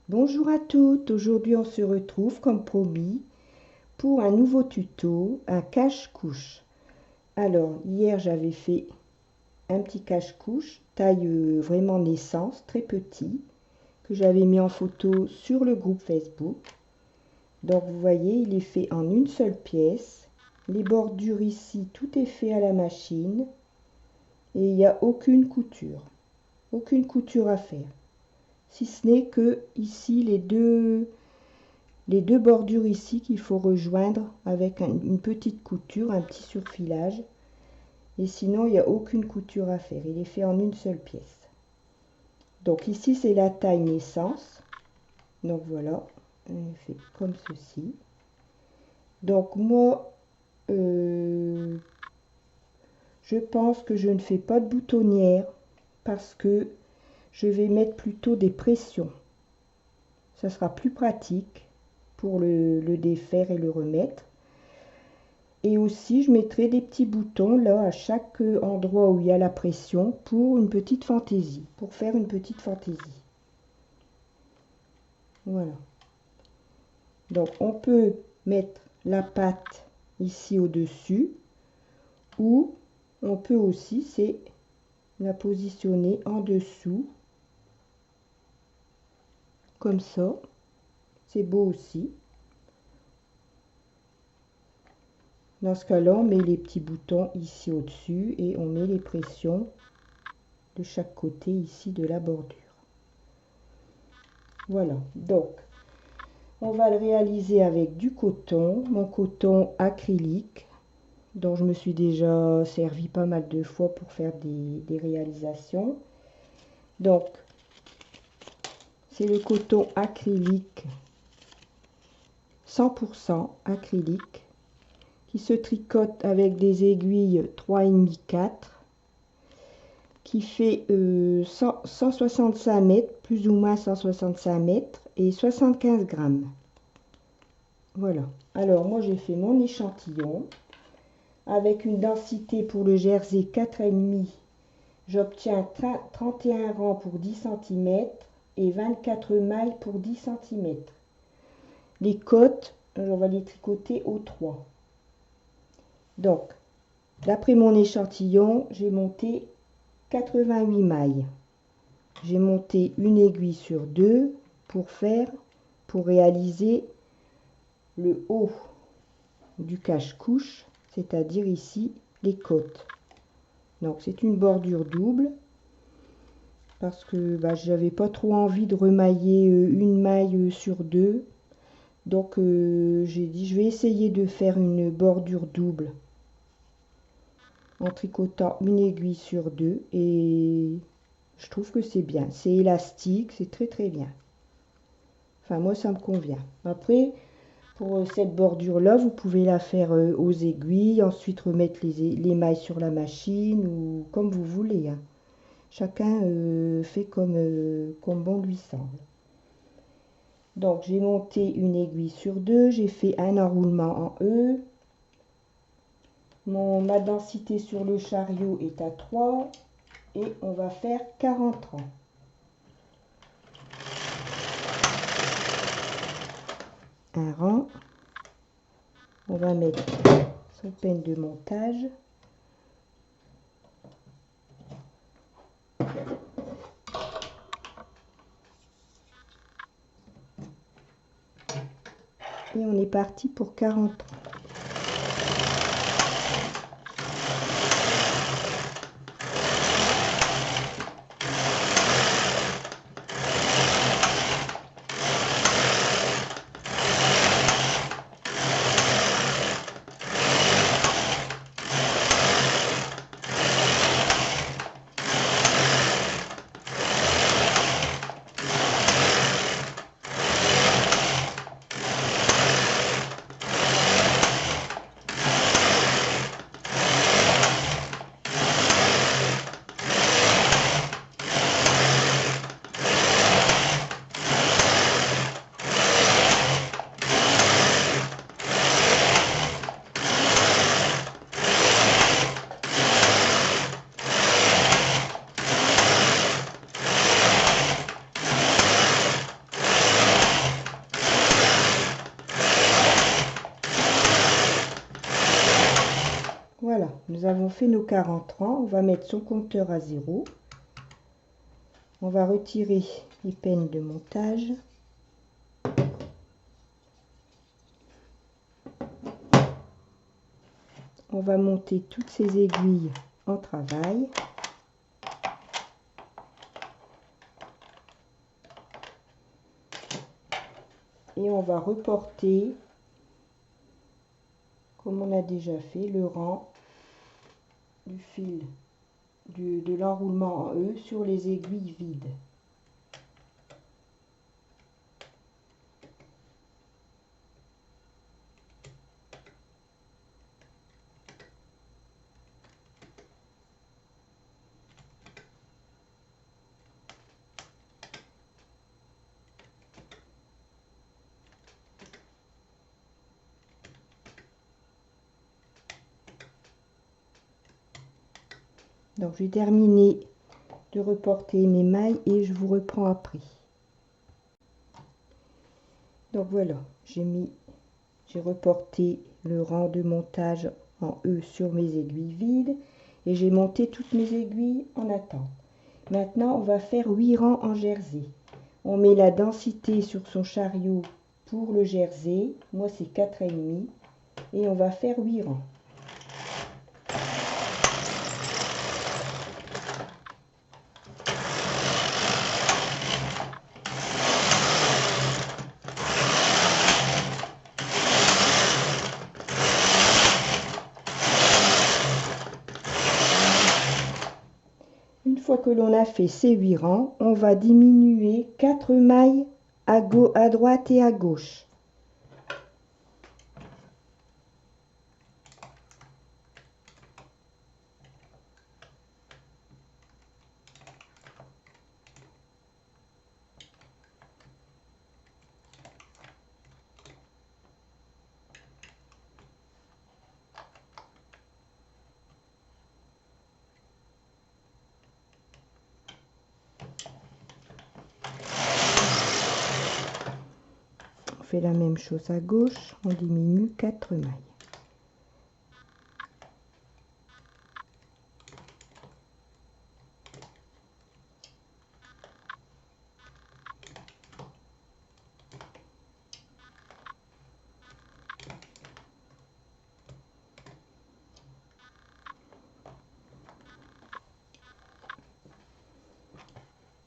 Bonjour à toutes, aujourd'hui on se retrouve comme promis pour un nouveau tuto, un cache-couche. Alors hier j'avais fait un petit cache-couche, taille vraiment naissance, très petit, que j'avais mis en photo sur le groupe Facebook. Donc vous voyez, il est fait en une seule pièce. Les bordures ici, tout est fait à la machine et il n'y a aucune couture à faire. Si ce n'est que ici les deux bordures ici qu'il faut rejoindre avec une petite couture, un petit surfilage. Et sinon, il n'y a aucune couture à faire. Il est fait en une seule pièce. Donc ici, c'est la taille naissance. Donc voilà, on fait comme ceci. Donc moi, je pense que je ne fais pas de boutonnière parce que je vais mettre plutôt des pressions. Ça sera plus pratique pour le défaire et le remettre. Et aussi, je mettrai des petits boutons là à chaque endroit où il y a la pression pour une petite fantaisie, pour faire une petite fantaisie. Voilà. Donc, on peut mettre la patte ici au-dessus ou on peut aussi, c'est la positionner en dessous, comme ça. C'est beau aussi. Dans ce cas-là, on met les petits boutons ici au-dessus et on met les pressions de chaque côté ici de la bordure. Voilà, donc on va le réaliser avec du coton, mon coton acrylique, dont je me suis déjà servi pas mal de fois pour faire des réalisations. Donc, c'est le coton acrylique, 100% acrylique, qui se tricote avec des aiguilles 3,5 4, qui fait 165 mètres, plus ou moins 165 mètres, et 75 grammes. Voilà. Alors, moi, j'ai fait mon échantillon. Avec une densité pour le jersey 4,5, j'obtiens 31 rangs pour 10 cm et 24 mailles pour 10 cm. Les côtes, on va les tricoter au 3. Donc, d'après mon échantillon, j'ai monté 88 mailles. J'ai monté une aiguille sur 2 pour réaliser le haut du cache-couche, c'est-à-dire ici les côtes. Donc c'est une bordure double parce que j'avais pas trop envie de remailler une maille sur 2. Donc j'ai dit je vais essayer de faire une bordure double en tricotant une aiguille sur 2 et je trouve que c'est bien. C'est élastique, c'est très très bien. Enfin moi ça me convient. Après pour cette bordure là vous pouvez la faire aux aiguilles, ensuite remettre les mailles sur la machine ou comme vous voulez, hein. Chacun fait comme bon lui semble. Donc j'ai monté une aiguille sur 2, j'ai fait un enroulement en E. Ma densité sur le chariot est à 3 et on va faire 40 rangs. Un rang. On va mettre son peine de montage. Et on est parti pour 40 rangs. nous avons fait nos 40 rangs. On va mettre son compteur à 0. On va retirer les peines de montage. On va monter toutes ces aiguilles en travail. Et on va reporter, comme on a déjà fait, le rang du fil de l'enroulement en E sur les aiguilles vides. Donc j'ai terminé de reporter mes mailles et je vous reprends après. Donc voilà, j'ai reporté le rang de montage en E sur mes aiguilles vides et j'ai monté toutes mes aiguilles en attente. Maintenant on va faire 8 rangs en jersey. On met la densité sur son chariot pour le jersey, moi c'est 4,5 et on va faire 8 rangs. Une fois que l'on a fait ces 8 rangs, on va diminuer 4 mailles à droite et à gauche. On fait la même chose à gauche, on diminue 4 mailles.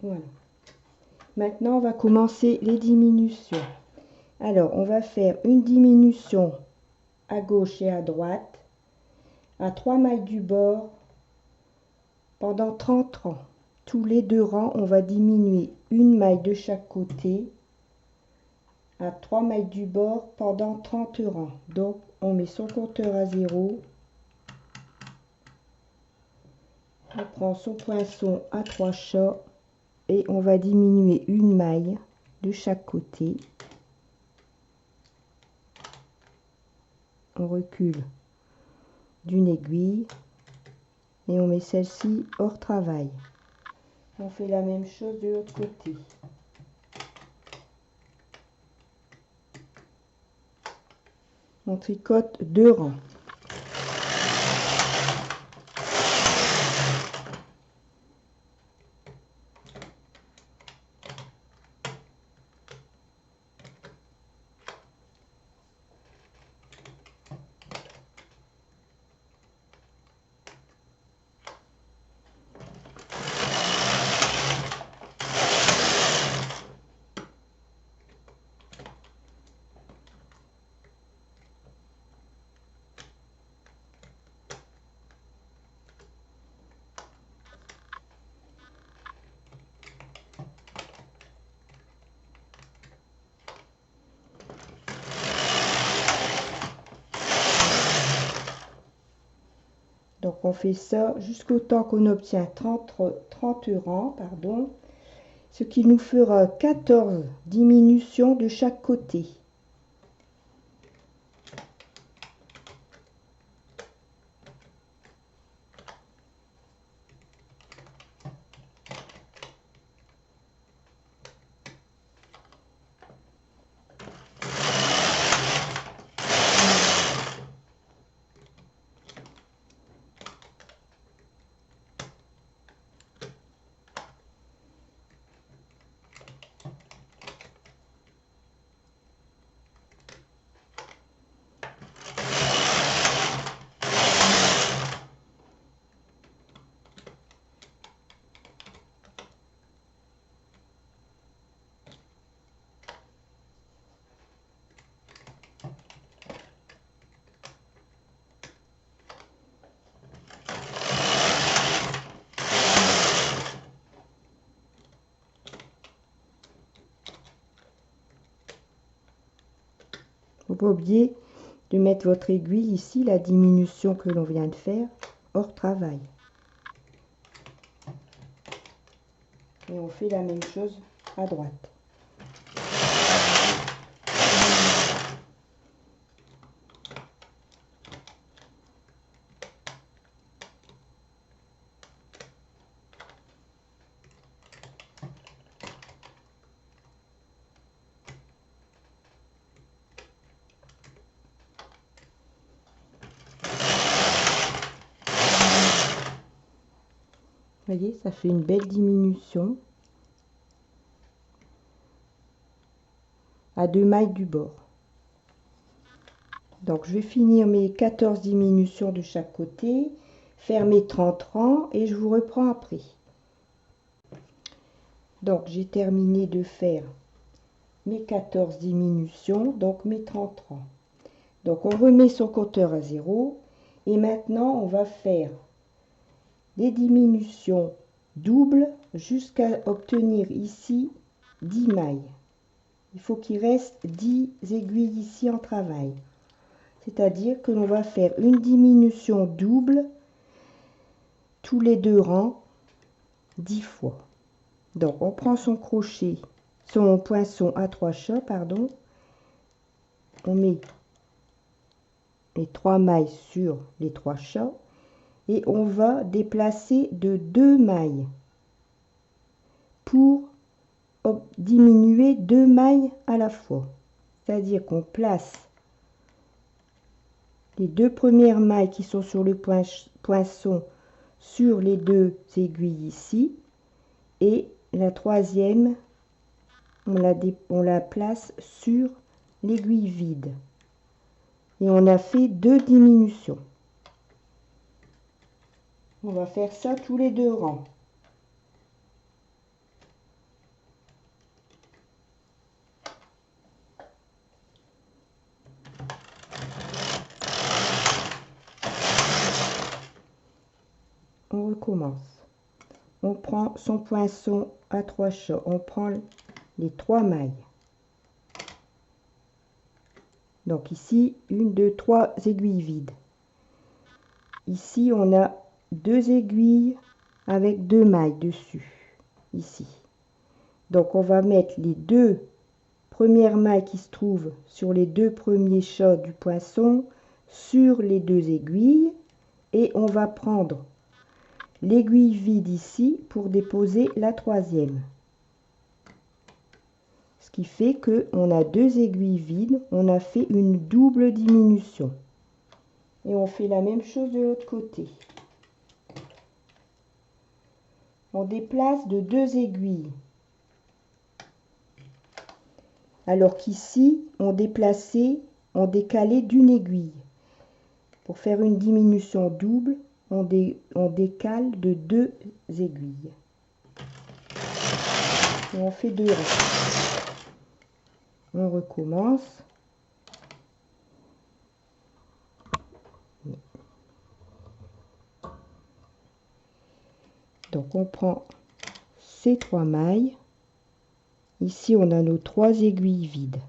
Voilà. Maintenant, on va commencer les diminutions. Alors, on va faire une diminution à gauche et à droite, à 3 mailles du bord, pendant 30 rangs. Tous les 2 rangs, on va diminuer une maille de chaque côté, à 3 mailles du bord, pendant 30 rangs. Donc, on met son compteur à 0. On prend son poinçon à 3 chats et on va diminuer une maille de chaque côté. On recule d'une aiguille et on met celle-ci hors travail. On fait la même chose de l'autre côté. On tricote 2 rangs. Donc on fait ça jusqu'au temps qu'on obtient 30 rangs, ce qui nous fera 14 diminutions de chaque côté. Faut pas oublier de mettre votre aiguille ici, la diminution que l'on vient de faire, hors travail. Et on fait la même chose à droite. Vous voyez, ça fait une belle diminution à 2 mailles du bord. Donc je vais finir mes 14 diminutions de chaque côté, faire mes 30 rangs et je vous reprends après. Donc j'ai terminé de faire mes 14 diminutions, donc mes 30 rangs. Donc on remet son compteur à 0 et maintenant on va faire des diminutions doubles jusqu'à obtenir ici 10 mailles. Il faut qu'il reste 10 aiguilles ici en travail. C'est-à-dire que l'on va faire une diminution double tous les 2 rangs 10 fois. Donc on prend son crochet, son poinçon à 3 chats, pardon. On met les 3 mailles sur les 3 chats et on va déplacer de 2 mailles pour diminuer 2 mailles à la fois. C'est-à-dire qu'on place les 2 premières mailles qui sont sur le poinçon sur les 2 aiguilles ici et la troisième on la place sur l'aiguille vide et on a fait 2 diminutions. On va faire ça tous les 2 rangs. On recommence. On prend son poinçon à 3 chats, on prend les 3 mailles. Donc ici, 1, 2, 3 aiguilles vides. Ici, on a 2 aiguilles avec 2 mailles dessus, ici. Donc on va mettre les 2 premières mailles qui se trouvent sur les 2 premiers chats du poinçon sur les 2 aiguilles et on va prendre l'aiguille vide ici pour déposer la troisième. Ce qui fait que on a 2 aiguilles vides, on a fait une double diminution. Et on fait la même chose de l'autre côté. On déplace de 2 aiguilles. Alors qu'ici, on déplaçait, on décalait d'une aiguille. Pour faire une diminution double, on décale de 2 aiguilles. Et on fait 2 rangs. On recommence. Donc on prend ces 3 mailles. Ici, on a nos 3 aiguilles vides.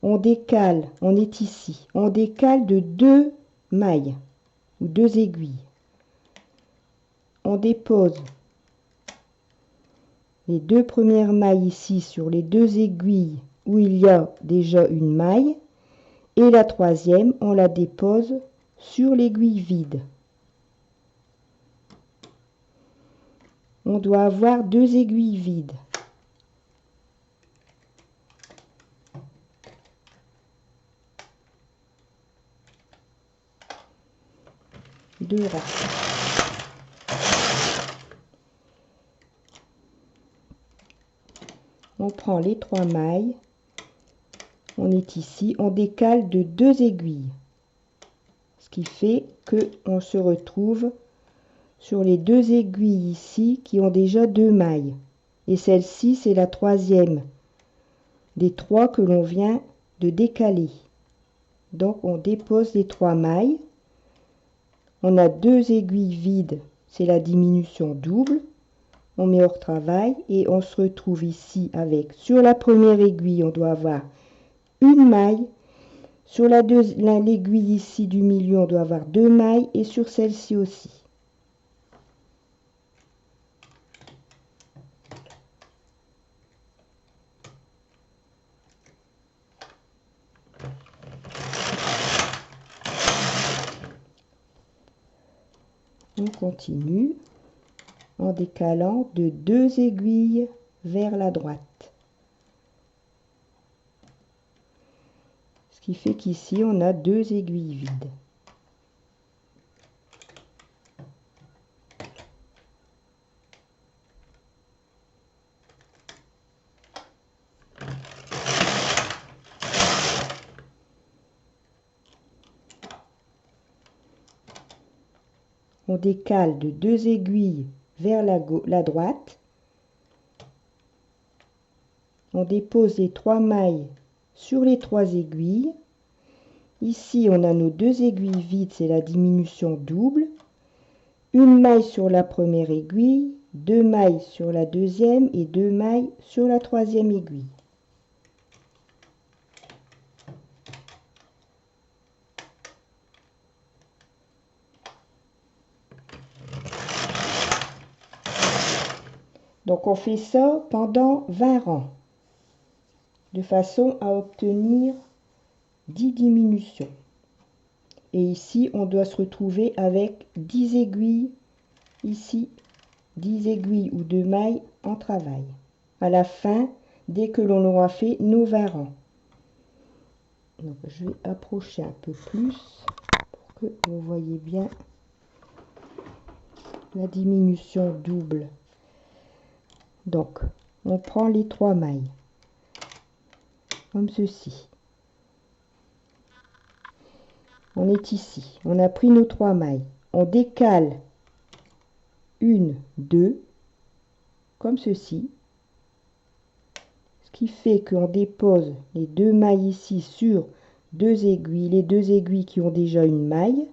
On décale, on est ici. On décale de 2 mailles ou 2 aiguilles. On dépose les 2 premières mailles ici sur les 2 aiguilles où il y a déjà une maille. Et la troisième, on la dépose sur l'aiguille vide. On doit avoir 2 aiguilles vides. Deux rangs. On prend les 3 mailles, on est ici, on décale de 2 aiguilles, ce qui fait que on se retrouve sur les 2 aiguilles ici qui ont déjà 2 mailles, et celle-ci c'est la troisième des 3 que l'on vient de décaler. Donc on dépose les 3 mailles. On a 2 aiguilles vides, c'est la diminution double. On met hors travail et on se retrouve ici avec, sur la première aiguille, on doit avoir une maille. Sur l'aiguille ici du milieu, on doit avoir 2 mailles et sur celle-ci aussi. On continue en décalant de 2 aiguilles vers la droite. Ce qui fait qu'ici, on a 2 aiguilles vides. On décale de 2 aiguilles vers la droite. On dépose les 3 mailles sur les 3 aiguilles. Ici, on a nos 2 aiguilles vides, c'est la diminution double. Une maille sur la première aiguille, 2 mailles sur la deuxième et 2 mailles sur la troisième aiguille. Donc on fait ça pendant 20 rangs, de façon à obtenir 10 diminutions. Et ici, on doit se retrouver avec 10 aiguilles, ici, 10 aiguilles ou 2 mailles en travail. À la fin, dès que l'on aura fait nos 20 rangs. Donc je vais approcher un peu plus pour que vous voyez bien la diminution double. Donc, on prend les 3 mailles, comme ceci. On est ici, on a pris nos 3 mailles. On décale 1, 2, comme ceci. Ce qui fait qu'on dépose les 2 mailles ici sur 2 aiguilles, les 2 aiguilles qui ont déjà une maille,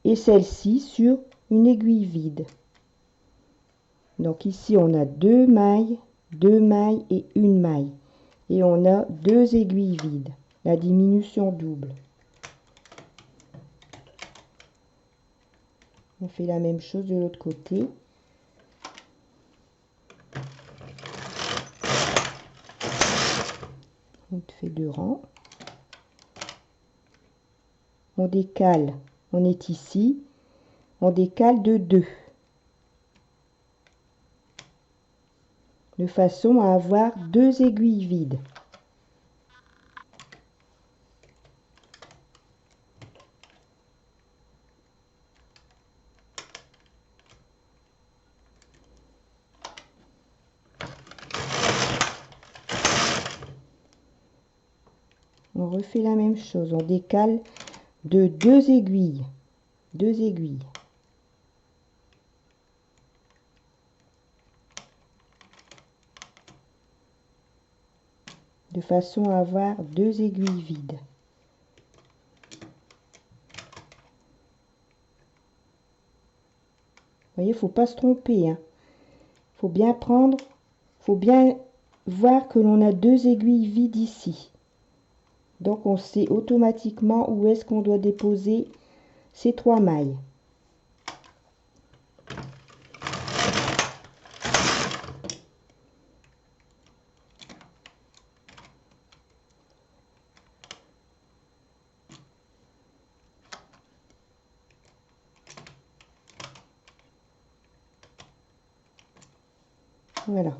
et celle-ci sur une aiguille vide. Donc ici, on a 2 mailles et une maille. Et on a 2 aiguilles vides, la diminution double. On fait la même chose de l'autre côté. On fait 2 rangs. On décale, on est ici, on décale de 2. De façon à avoir 2 aiguilles vides. On refait la même chose, on décale de 2 aiguilles. 2 aiguilles. De façon à avoir 2 aiguilles vides. Vous voyez, il ne faut pas se tromper. Hein. Faut bien prendre, faut bien voir que l'on a 2 aiguilles vides ici. Donc on sait automatiquement où est-ce qu'on doit déposer ces 3 mailles. Voilà.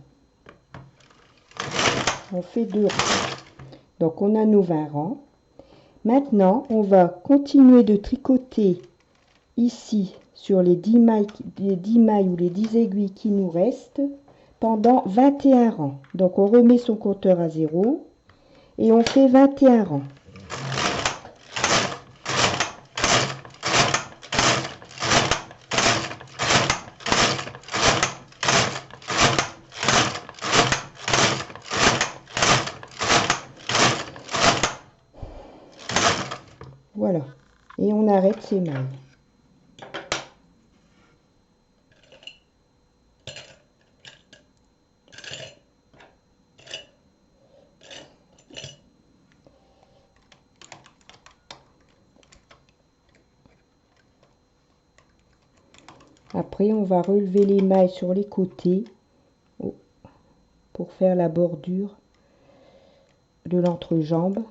On fait 2 rangs. Donc on a nos 20 rangs. Maintenant, on va continuer de tricoter ici sur les 10 mailles ou les 10 aiguilles qui nous restent pendant 21 rangs. Donc on remet son compteur à 0 et on fait 21 rangs. Voilà. Et on arrête ces mailles. Après, on va relever les mailles sur les côtés pour faire la bordure de l'entrejambe.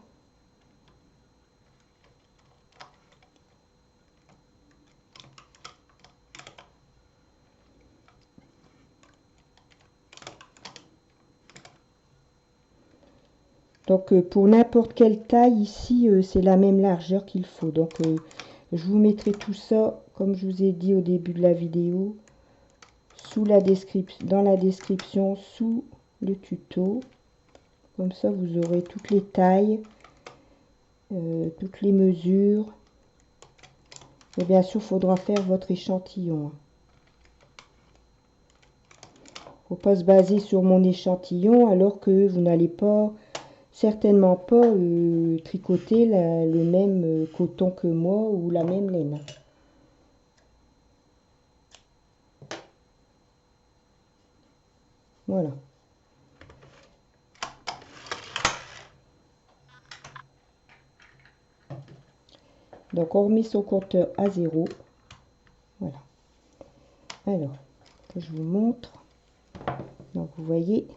Donc pour n'importe quelle taille ici, c'est la même largeur qu'il faut. Donc je vous mettrai tout ça, comme je vous ai dit au début de la vidéo, sous la dans la description, sous le tuto. Comme ça, vous aurez toutes les tailles, toutes les mesures. Et bien sûr, il faudra faire votre échantillon. Faut pas se baser sur mon échantillon alors que vous n'allez pas, certainement pas tricoter le même coton que moi ou la même laine. Voilà. Donc on remet son compteur à 0. Voilà. Alors, je vous montre. Donc vous voyez,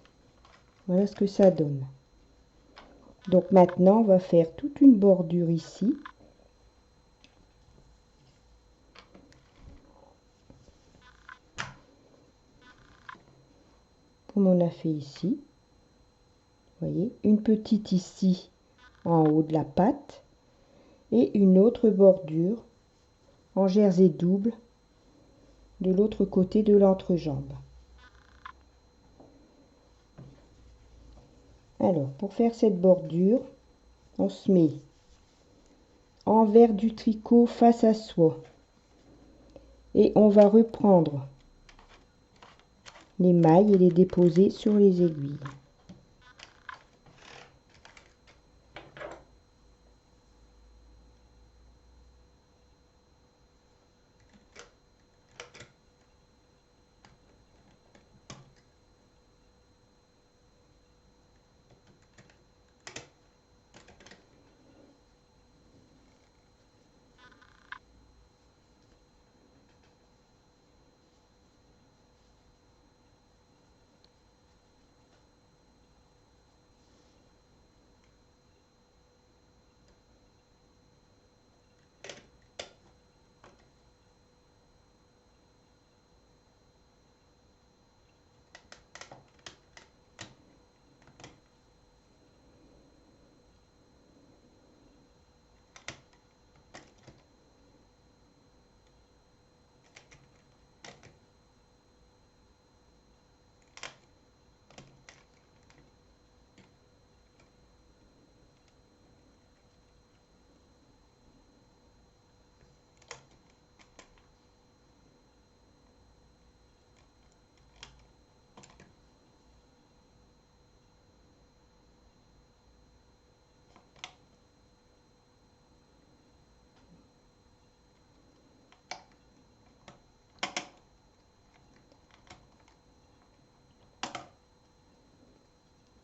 voilà ce que ça donne. Donc maintenant, on va faire toute une bordure ici. Comme on a fait ici. Vous voyez, une petite ici en haut de la patte et une autre bordure en jersey double de l'autre côté de l'entrejambe. Alors, pour faire cette bordure, on se met envers du tricot face à soi et on va reprendre les mailles et les déposer sur les aiguilles.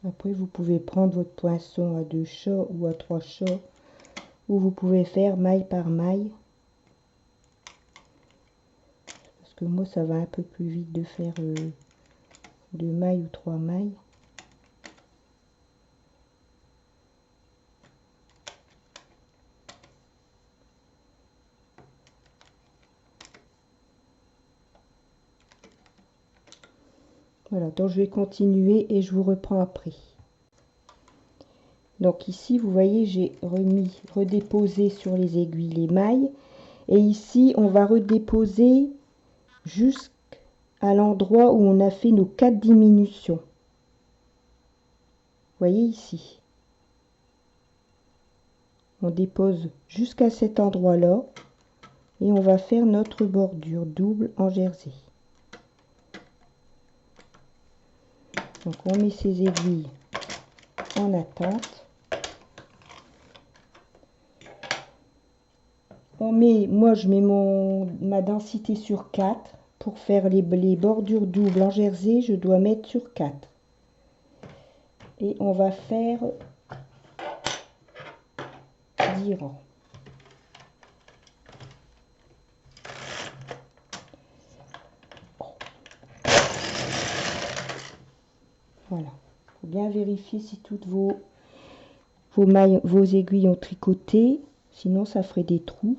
Après, vous pouvez prendre votre poinçon à 2 chats ou à 3 chats, ou vous pouvez faire maille par maille. Parce que moi, ça va un peu plus vite de faire 2 mailles ou 3 mailles. Voilà, donc je vais continuer et je vous reprends après. Donc ici, vous voyez, j'ai redéposé sur les aiguilles les mailles. Et ici, on va redéposer jusqu'à l'endroit où on a fait nos 4 diminutions. Vous voyez ici. On dépose jusqu'à cet endroit-là. Et on va faire notre bordure double en jersey. Donc on met ces aiguilles en attente. Moi je mets ma densité sur 4. Pour faire les bordures doubles en jersey, je dois mettre sur 4. Et on va faire 10 rangs. Voilà. Il faut bien vérifier si toutes vos mailles, vos aiguilles ont tricoté, sinon ça ferait des trous.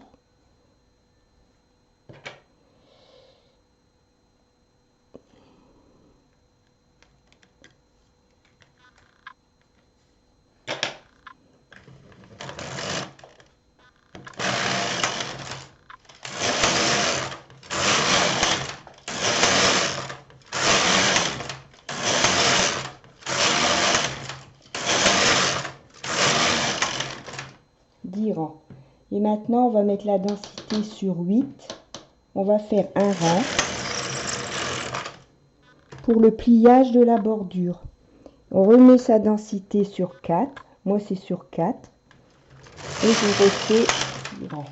Et maintenant, on va mettre la densité sur 8. On va faire un rang pour le pliage de la bordure. On remet sa densité sur 4. Moi, c'est sur 4. Et je refais 10 rangs.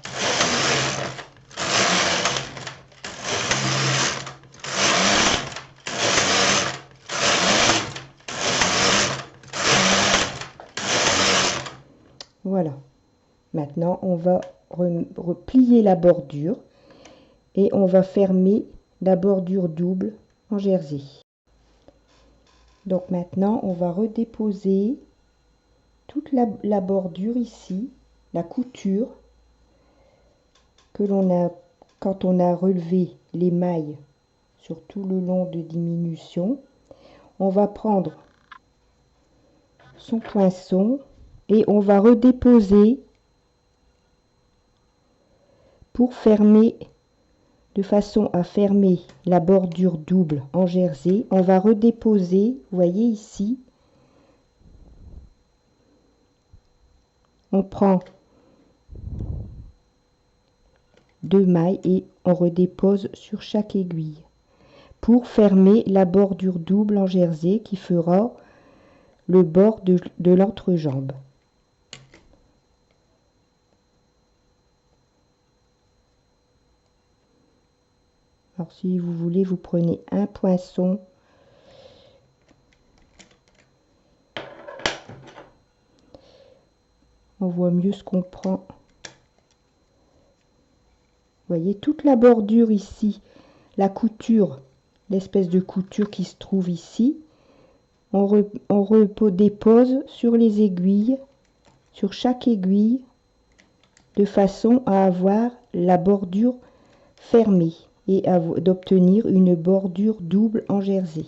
Voilà. Maintenant, on va replier la bordure et on va fermer la bordure double en jersey. Donc maintenant, on va redéposer toute la bordure ici, la couture que l'on a quand on a relevé les mailles sur tout le long de diminution. On va prendre son poinçon et on va redéposer pour fermer, de façon à fermer la bordure double en jersey. On va redéposer, vous voyez ici, on prend 2 mailles et on redépose sur chaque aiguille pour fermer la bordure double en jersey qui fera le bord de l'entrejambe. Alors si vous voulez, vous prenez un poinçon on voit mieux ce qu'on prend. Vous voyez toute la bordure ici, la couture, l'espèce de couture qui se trouve ici, on redépose sur les aiguilles, sur chaque aiguille, de façon à avoir la bordure fermée et d'obtenir une bordure double en jersey.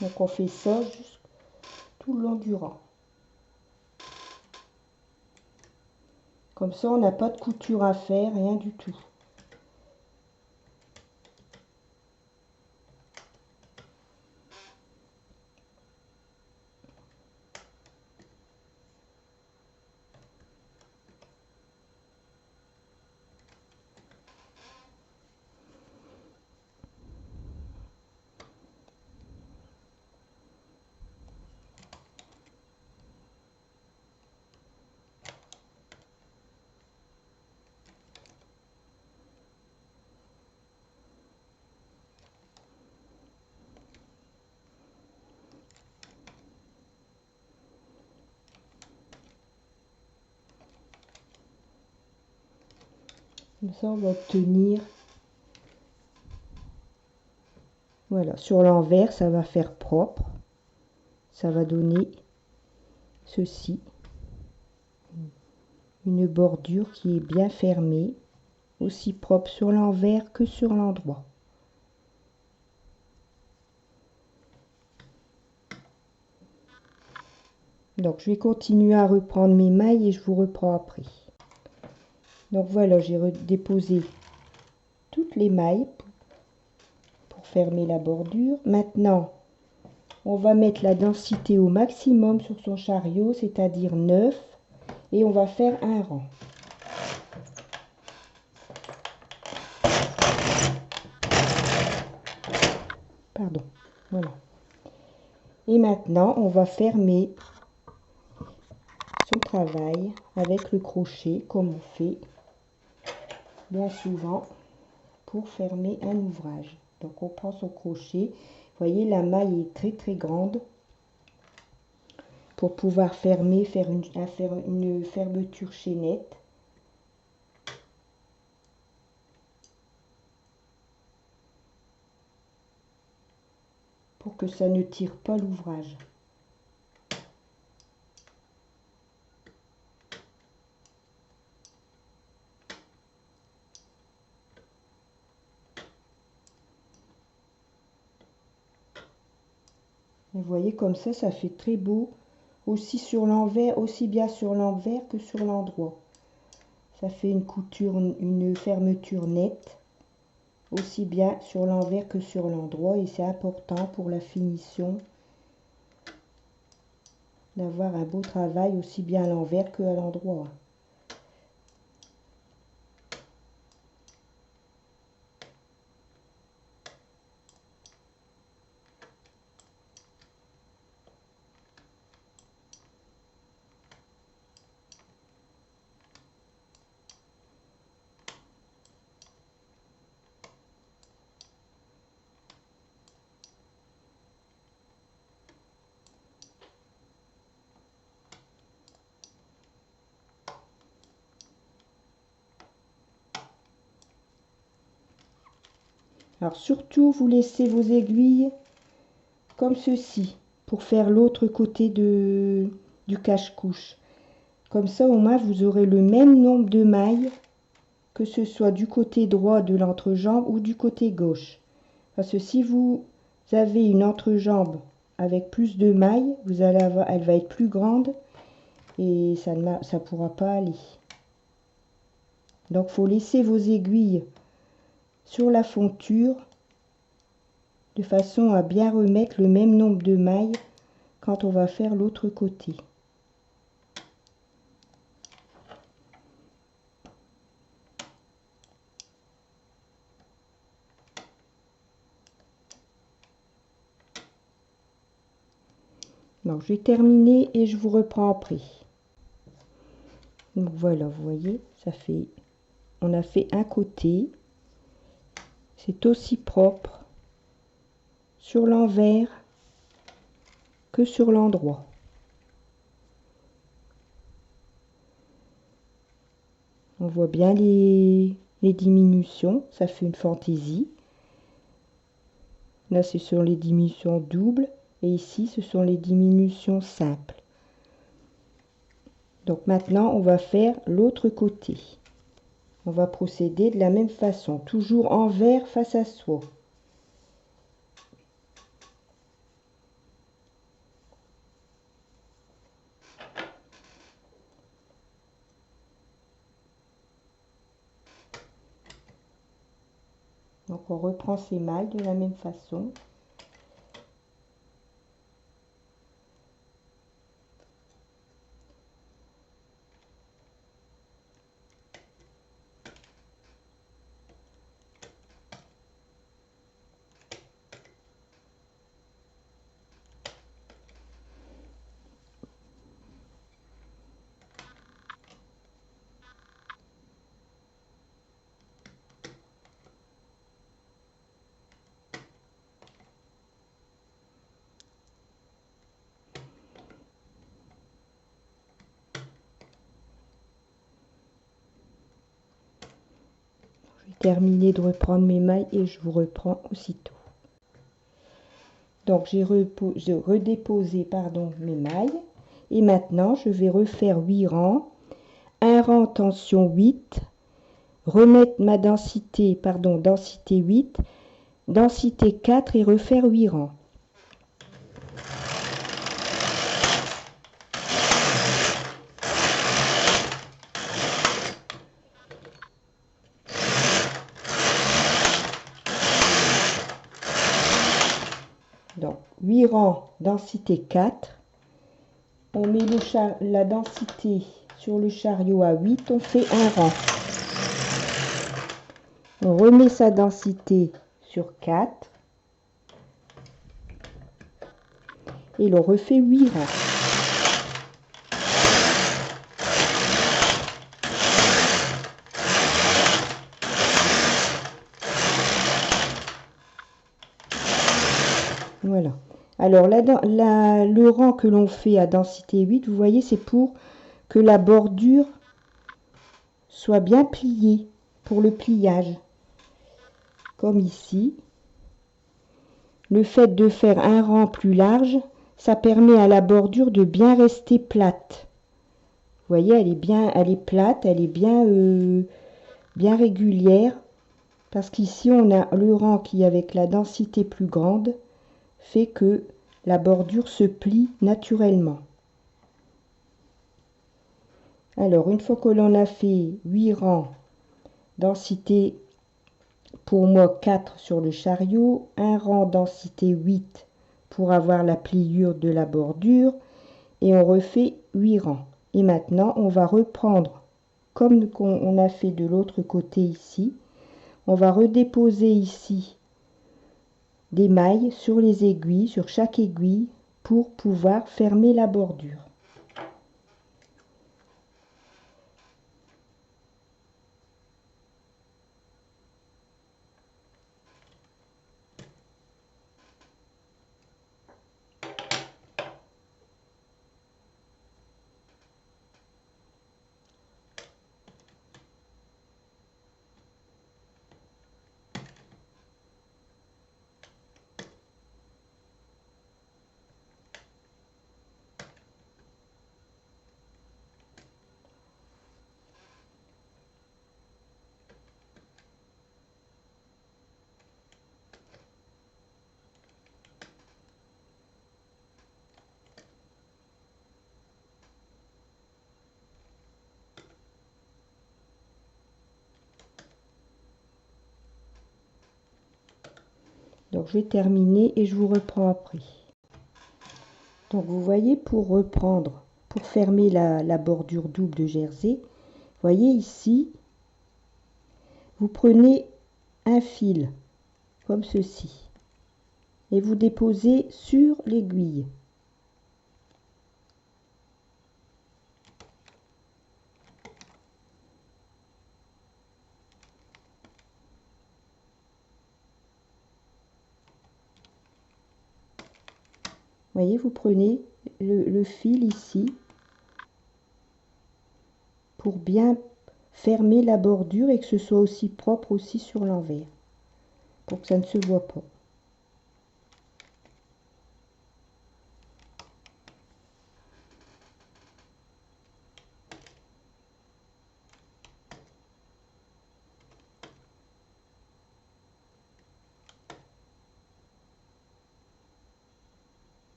Donc on fait ça tout le long du rang. Comme ça, on n'a pas de couture à faire, rien du tout. Comme ça, on va obtenir, voilà, sur l'envers, ça va faire propre. Ça va donner ceci, une bordure qui est bien fermée, aussi propre sur l'envers que sur l'endroit. Donc je vais continuer à reprendre mes mailles et je vous reprends après. Donc voilà, j'ai déposé toutes les mailles pour fermer la bordure. Maintenant, on va mettre la densité au maximum sur son chariot, c'est-à-dire 9, et on va faire un rang. Pardon, voilà. Et maintenant, on va fermer son travail avec le crochet, comme on fait bien souvent pour fermer un ouvrage. Donc on prend son crochet, vous voyez la maille est très très grande pour pouvoir fermer, faire une fermeture chaînette. pour que ça ne tire pas l'ouvrage. Vous voyez, comme ça fait très beau, aussi sur l'envers, aussi bien sur l'envers que sur l'endroit. Ça fait une couture, une fermeture nette, aussi bien sur l'envers que sur l'endroit, et c'est important pour la finition d'avoir un beau travail aussi bien à l'envers que à l'endroit. Alors surtout, vous laissez vos aiguilles comme ceci pour faire l'autre côté du cache-couche. Comme ça, au moins, vous aurez le même nombre de mailles, que ce soit du côté droit de l'entrejambe ou du côté gauche. Parce que si vous avez une entrejambe avec plus de mailles, elle va être plus grande et ça ne pourra pas aller. Donc, il faut laisser vos aiguilles sur la fonture de façon à bien remettre le même nombre de mailles quand on va faire l'autre côté. Donc j'ai terminé et je vous reprends après. Donc voilà, vous voyez, on a fait un côté. C'est aussi propre sur l'envers que sur l'endroit. On voit bien les diminutions, ça fait une fantaisie. Là, ce sont les diminutions doubles et ici, ce sont les diminutions simples. Donc maintenant, on va faire l'autre côté. On va procéder de la même façon, toujours envers face à soi. Donc on reprend ces mailles de la même façon. Terminé de reprendre mes mailles et je vous reprends aussitôt. Donc j'ai redéposé mes mailles et maintenant je vais refaire 8 rangs, un rang tension 8, remettre ma densité 8, densité 4 et refaire 8 rangs. Donc 8 rangs, densité 4. On met la densité sur le chariot à 8, on fait un rang. On remet sa densité sur 4 et l'on refait 8 rangs. Voilà. Alors le rang que l'on fait à densité 8, vous voyez, c'est pour que la bordure soit bien pliée pour le pliage. Comme ici. le fait de faire un rang plus large, ça permet à la bordure de bien rester plate. Vous voyez, elle est plate, elle est bien régulière. Parce qu'ici, on a le rang qui, avec la densité plus grande, fait que la bordure se plie naturellement. Alors, une fois que l'on a fait 8 rangs, densité pour moi 4 sur le chariot, un rang densité 8 pour avoir la pliure de la bordure, et on refait 8 rangs. Et maintenant, on va reprendre comme on a fait de l'autre côté ici. On va redéposer ici des mailles sur les aiguilles, sur chaque aiguille, pour pouvoir fermer la bordure. Donc je vais terminer et je vous reprends après. Donc vous voyez, pour reprendre, pour fermer la bordure double de jersey, vous voyez ici, vous prenez un fil comme ceci et vous déposez sur l'aiguille. Vous voyez, vous prenez le fil ici pour bien fermer la bordure et que ce soit aussi propre aussi sur l'envers, pour que ça ne se voit pas.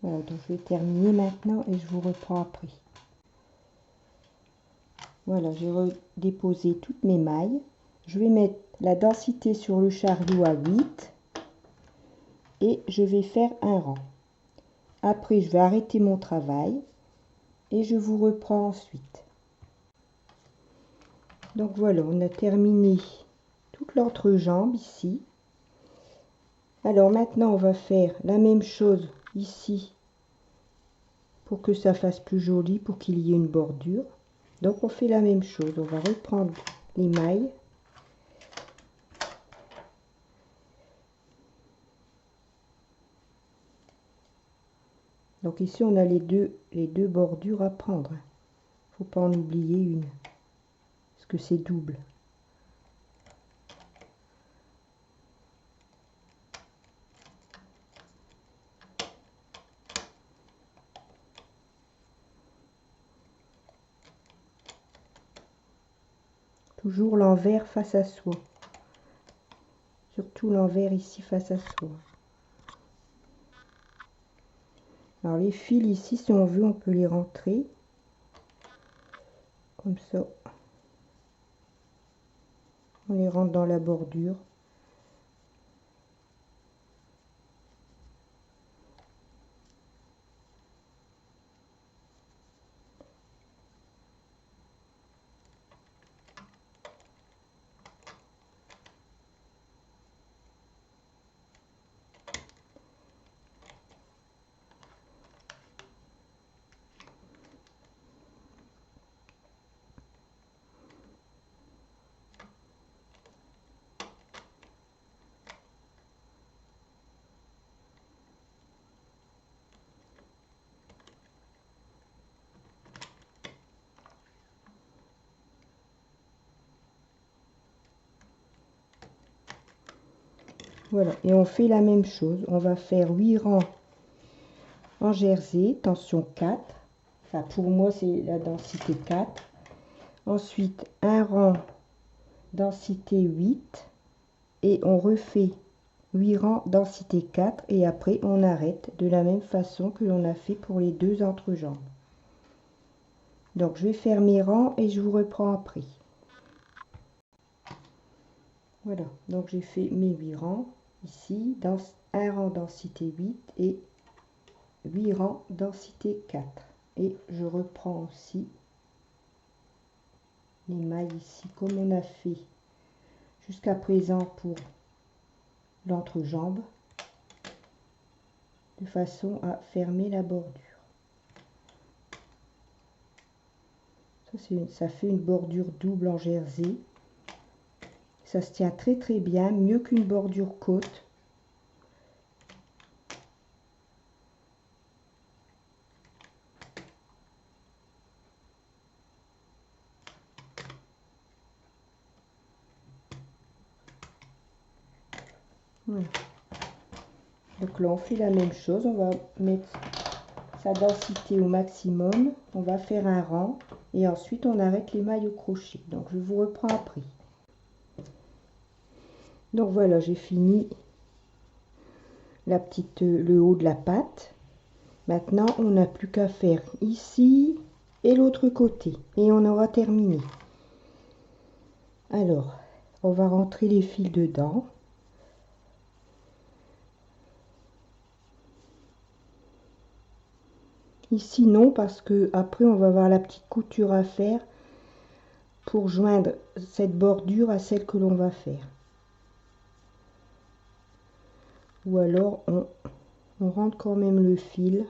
Voilà, donc je vais terminer maintenant et je vous reprends après. Voilà, j'ai redéposé toutes mes mailles. Je vais mettre la densité sur le chariot à 8 et je vais faire un rang. Après, je vais arrêter mon travail et je vous reprends ensuite. Donc voilà, on a terminé toute l'entrejambe ici. Alors maintenant, on va faire la même chose ici pour que ça fasse plus joli, pour qu'il y ait une bordure. Donc on fait la même chose, on va reprendre les mailles. Donc ici on a les deux bordures à prendre. Faut pas en oublier une, parce que c'est double. Toujours l'envers face à soi. Surtout l'envers ici face à soi. Alors les fils ici, si on veut, on peut les rentrer. Comme ça. On les rentre dans la bordure. Voilà, et on fait la même chose. On va faire 8 rangs en jersey, tension 4. Enfin, pour moi, c'est la densité 4. Ensuite, un rang densité 8. Et on refait 8 rangs densité 4. Et après, on arrête de la même façon que l'on a fait pour les deux entrejambes. Donc, je vais faire mes rangs et je vous reprends après. Voilà, donc j'ai fait mes 8 rangs ici, dans un rang densité 8 et 8 rangs densité 4. Et je reprends aussi les mailles ici comme on a fait jusqu'à présent pour l'entrejambe, de façon à fermer la bordure. Ça fait une bordure double en jersey. Ça se tient très très bien, mieux qu'une bordure côte. Voilà. Donc là on fait la même chose, on va mettre sa densité au maximum, on va faire un rang et ensuite on arrête les mailles au crochet. Donc je vous reprends après. Donc voilà, j'ai fini le haut de la patte. Maintenant on n'a plus qu'à faire ici et l'autre côté et on aura terminé. Alors on va rentrer les fils dedans. Ici non, parce que après on va avoir la petite couture à faire pour joindre cette bordure à celle que l'on va faire. Ou alors on rentre quand même le fil.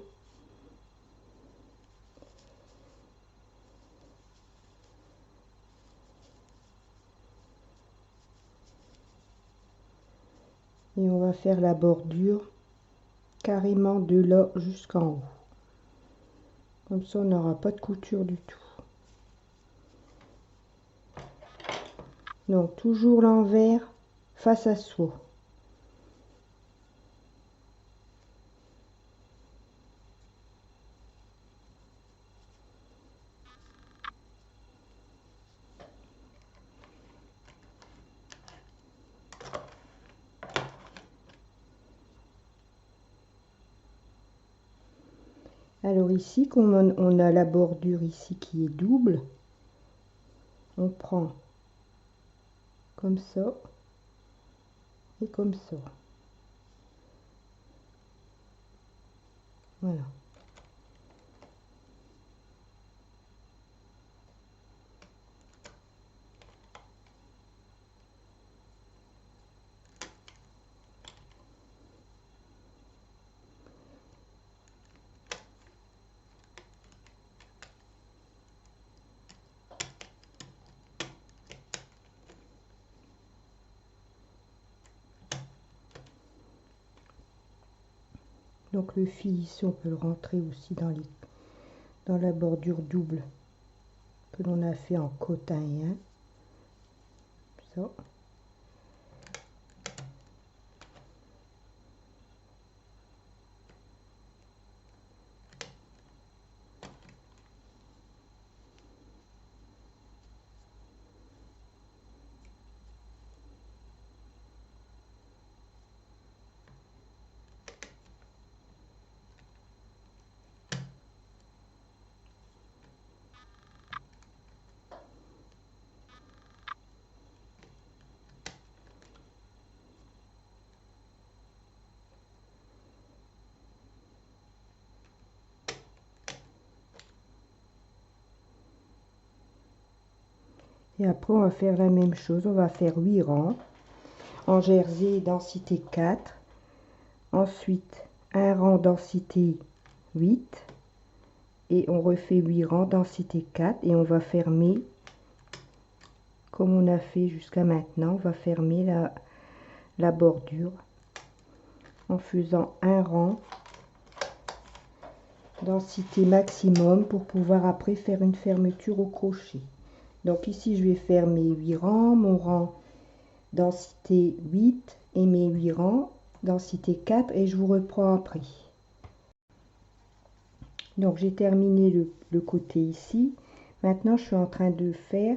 Et on va faire la bordure carrément de là jusqu'en haut. Comme ça on n'aura pas de couture du tout. Donc toujours l'envers face à soi. Alors ici, comme on a la bordure ici qui est double, on prend comme ça et comme ça. Voilà. Donc le fil ici, on peut le rentrer aussi dans la bordure double que l'on a fait en cotin et un. Ça. Et après, on va faire la même chose. On va faire 8 rangs en jersey densité 4. Ensuite, un rang densité 8. Et on refait 8 rangs densité 4. Et on va fermer, comme on a fait jusqu'à maintenant, on va fermer la bordure en faisant un rang densité maximum pour pouvoir après faire une fermeture au crochet. Donc ici je vais faire mes 8 rangs, mon rang densité 8 et mes 8 rangs, densité 4, et je vous reprends après. Donc j'ai terminé le côté ici. Maintenant je suis en train de faire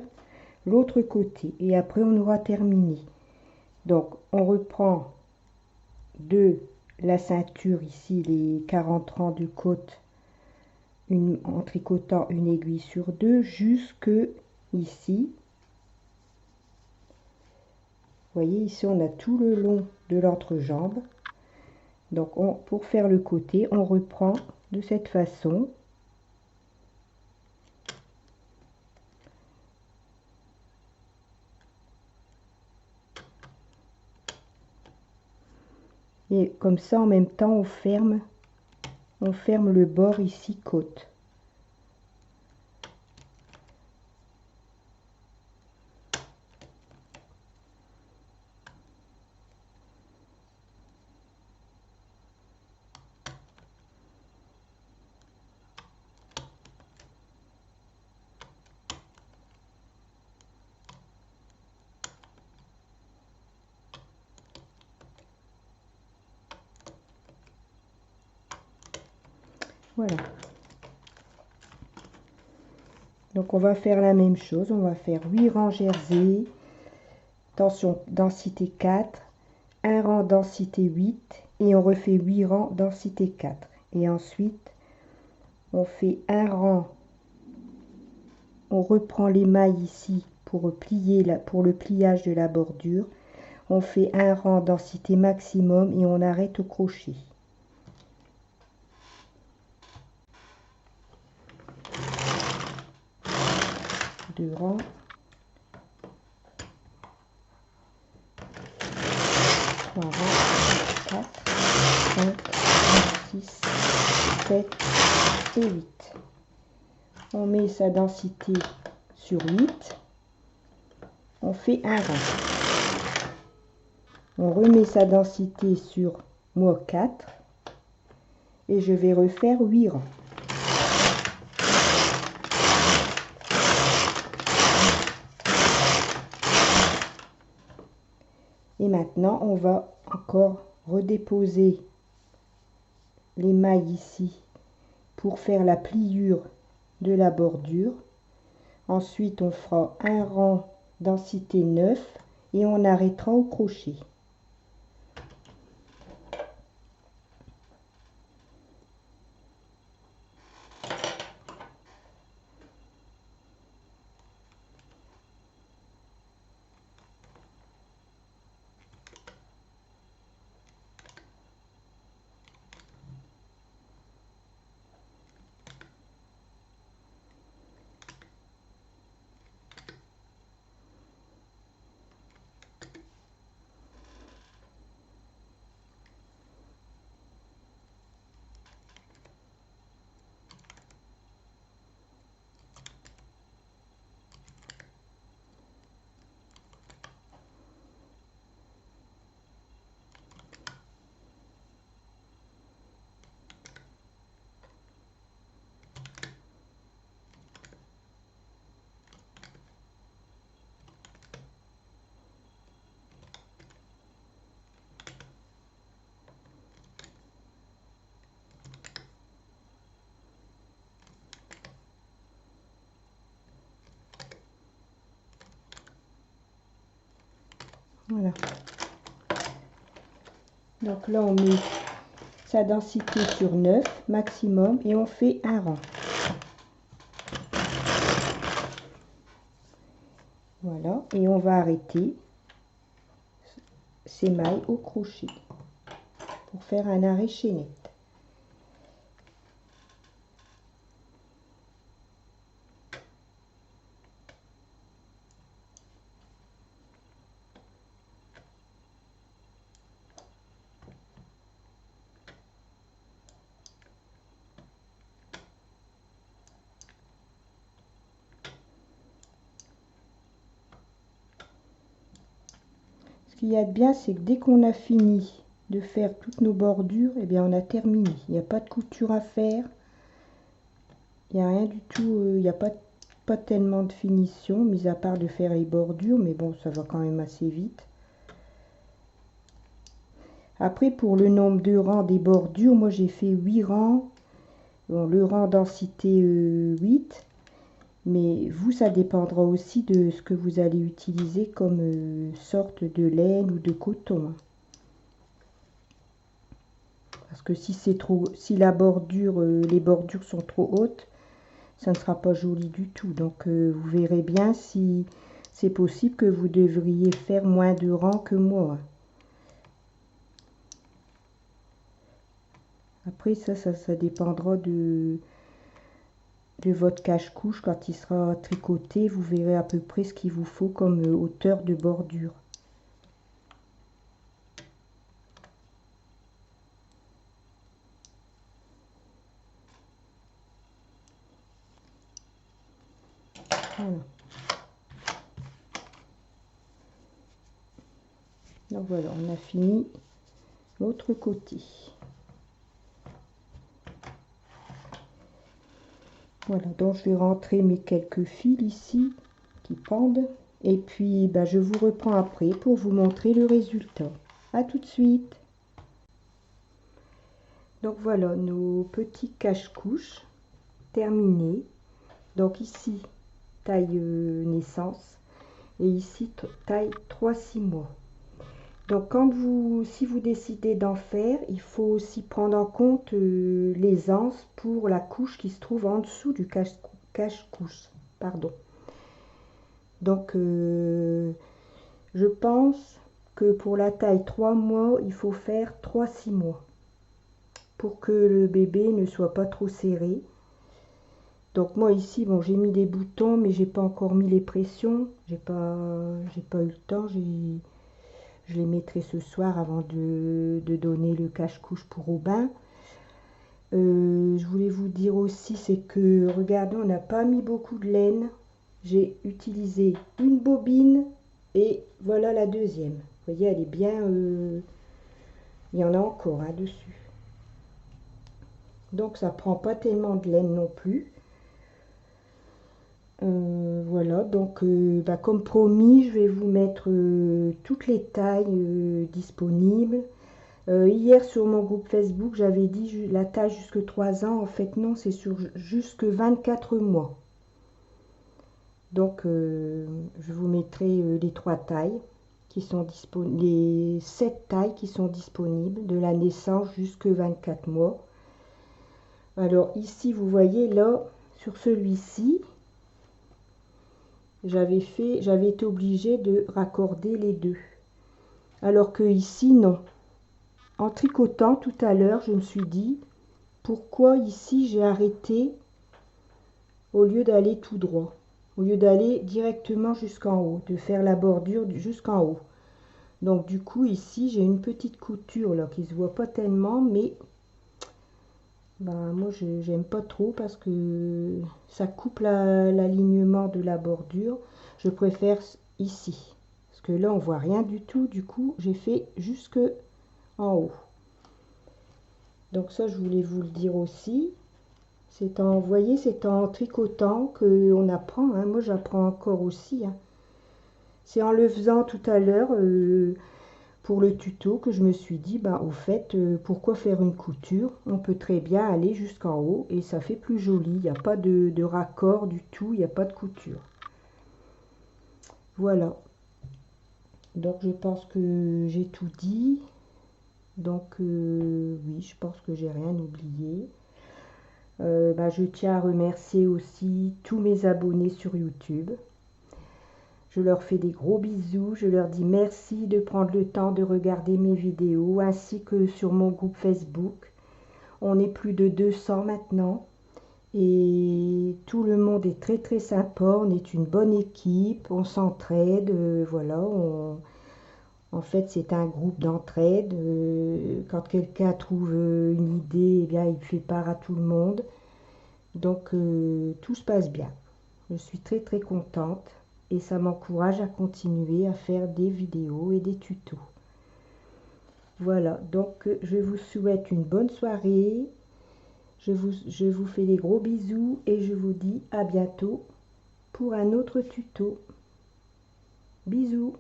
l'autre côté et après on aura terminé. Donc on reprend de la ceinture ici les 40 rangs de côte en tricotant une aiguille sur deux jusque ici. Vous voyez ici on a tout le long de l'entrejambe. Donc pour faire le côté on reprend de cette façon. Et comme ça en même temps on ferme le bord ici côte. Voilà. Donc on va faire la même chose, on va faire 8 rangs jersey, tension densité 4, un rang densité 8 et on refait 8 rangs densité 4. Et ensuite on fait un rang, on reprend les mailles ici pour plier pour le pliage de la bordure. On fait un rang densité maximum et on arrête au crochet. Deux rangs. 3 rangs, 4, 5, 6, 7 et 8. On met sa densité sur 8. On fait un rang. On remet sa densité sur moins 4. Et je vais refaire 8 rangs. Et maintenant, on va encore redéposer les mailles ici pour faire la pliure de la bordure. Ensuite, on fera un rang densité 9 et on arrêtera au crochet. Voilà. Donc là, on met sa densité sur 9 maximum et on fait un rang. Voilà. Et on va arrêter ces mailles au crochet pour faire un arrêt chaînette. Ce qu'il y a de bien, c'est que dès qu'on a fini de faire toutes nos bordures, eh bien on a terminé. Il n'y a pas de couture à faire. Il n'y a rien du tout, il n'y a pas tellement de finition, mis à part de faire les bordures, mais bon, ça va quand même assez vite. Après, pour le nombre de rangs des bordures, moi j'ai fait 8 rangs. Bon, le rang densité 8. Mais vous, ça dépendra aussi de ce que vous allez utiliser comme sorte de laine ou de coton, hein. Parce que si c'est trop, si la bordure, les bordures sont trop hautes, ça ne sera pas joli du tout. Donc vous verrez bien si c'est possible que vous devriez faire moins de rangs que moi. Après ça dépendra de votre cache-couche. Quand il sera tricoté, vous verrez à peu près ce qu'il vous faut comme hauteur de bordure. Voilà. Donc voilà, on a fini l'autre côté. Voilà, donc je vais rentrer mes quelques fils ici qui pendent. Et puis ben, je vous reprends après pour vous montrer le résultat. À tout de suite. Donc voilà nos petits cache-couches terminés. Donc ici, taille naissance. Et ici, taille 3-6 mois. Donc si vous décidez d'en faire, il faut aussi prendre en compte les anses pour la couche qui se trouve en dessous du cache-couche. Pardon. Donc je pense que pour la taille 3 mois, il faut faire 3-6 mois pour que le bébé ne soit pas trop serré. Donc moi ici, bon, j'ai mis des boutons, mais j'ai pas encore mis les pressions. J'ai pas eu le temps. Je les mettrai ce soir avant de donner le cache-couche pour Robin. Je voulais vous dire aussi, c'est que, regardez, on n'a pas mis beaucoup de laine. J'ai utilisé une bobine et voilà la deuxième. Vous voyez, elle est bien... il y en a encore hein, dessus. Donc ça prend pas tellement de laine non plus. Voilà, donc bah, comme promis, je vais vous mettre toutes les tailles disponibles. Hier sur mon groupe Facebook, j'avais dit la taille jusque 3 ans. En fait, non, c'est sur jusque 24 mois. Donc, je vous mettrai les 3 tailles qui sont disponibles, les 7 tailles qui sont disponibles de la naissance jusque 24 mois. Alors ici, vous voyez là, sur celui-ci, j'avais été obligée de raccorder les deux. Alors que ici, non. En tricotant tout à l'heure, je me suis dit, pourquoi ici j'ai arrêté au lieu d'aller tout droit, au lieu d'aller directement jusqu'en haut, de faire la bordure jusqu'en haut. Donc du coup ici j'ai une petite couture là qui se voit pas tellement, mais ben, moi j'aime pas trop parce que ça coupe l'alignement de la bordure. Je préfère ici parce que là on voit rien du tout. Du coup j'ai fait jusque en haut. Donc ça je voulais vous le dire aussi. Vous voyez, c'est en tricotant qu'on apprend, hein. Moi j'apprends encore aussi, hein. C'est en le faisant tout à l'heure pour le tuto que je me suis dit, bah, au fait, pourquoi faire une couture? On peut très bien aller jusqu'en haut et ça fait plus joli. Il n'y a pas de raccord du tout, il n'y a pas de couture. Voilà. Donc je pense que j'ai tout dit. Donc oui, je pense que j'ai rien oublié. Bah, je tiens à remercier aussi tous mes abonnés sur YouTube. Je leur fais des gros bisous. Je leur dis merci de prendre le temps de regarder mes vidéos ainsi que sur mon groupe Facebook. On est plus de 200 maintenant et tout le monde est très très sympa. On est une bonne équipe, on s'entraide. Voilà, en fait c'est un groupe d'entraide. Quand quelqu'un trouve une idée, eh bien, il fait part à tout le monde. Donc tout se passe bien. Je suis très très contente et ça m'encourage à continuer à faire des vidéos et des tutos. Voilà, donc je vous souhaite une bonne soirée. Je vous fais des gros bisous et je vous dis à bientôt pour un autre tuto. Bisous.